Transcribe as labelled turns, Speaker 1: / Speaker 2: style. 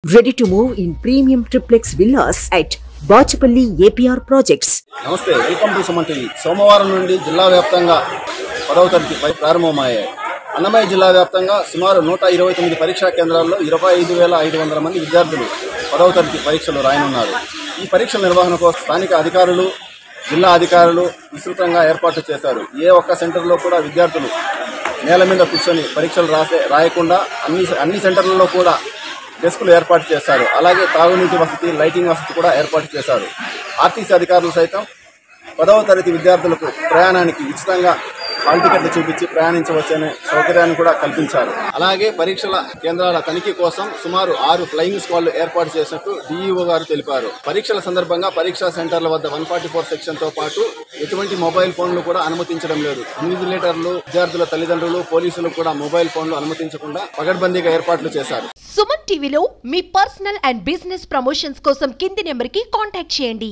Speaker 1: Ready to move in premium triplex villas at Bachapalli APR projects.
Speaker 2: నమస్తే welcome to Suman TV. సోమవారం నుండి జిల్లా వ్యాప్తంగా 10వ తరగతి ప్రారంభమయ్యాయి. అన్నమయ్య జిల్లా వ్యాప్తంగా సుమారు 129 పరీక్షా కేంద్రాల్లో 25,500 మంది విద్యార్థులు 10వ తరగతి పరీక్షలు రాయనున్నారు. ఈ పరీక్షల నిర్వహణ కోసం స్థానిక అధికారులు, జిల్లా అధికారులు విస్తృతంగా ఏర్పాట్లు చేశారు. ఏ ఒక్క సెంటర్లో కూడా విద్యార్థులు నేల మీద కూర్చొని పరీక్షలు రాయకుండా అన్ని సెంటర్లలో కూడా డెస్కులు ఏర్పాటు చేశారు. అలాగే తాగునీటి వసతి, లైటింగ్ వసతి కూడా ఏర్పాటు చేశారు. ఆర్టీసీ అధికారులు సైతం 10వ తరగతి విద్యార్థులకు ప్రయాణానికి ఉచితంగా హాల్ టికెట్లు చూపించి ప్రయాణించవచ్చనే సౌకర్యాన్ని కూడా కల్పించారు. అలాగే పరీక్షల కేంద్రాల తనిఖీ కోసం సుమారు 6 ఫ్లయింగ్ స్క్వాడ్లు ఏర్పాటు చేసినట్టు డీఈఓ గారు తెలిపారు. పరీక్షల సందర్భంగా పరీక్షా సెంటర్ల వద్ద 144 సెక్షన్తో పాటు ఎటువంటి మొబైల్ ఫోన్లు కూడా అనుమతించడం లేదు. ఇన్విజిలేటర్లు, విద్యార్థుల తల్లిదండ్రులు, పోలీసులు కూడా మొబైల్ ఫోన్లు అనుమతించకుండా పకడ్బందీగా ఏర్పాట్లు చేశారు.
Speaker 3: సుమన్ టీవీలో మీ పర్సనల్ అండ్ బిజినెస్ ప్రమోషన్స్ కోసం కింది నెంబర్కి కాంటాక్ట్ చేయండి.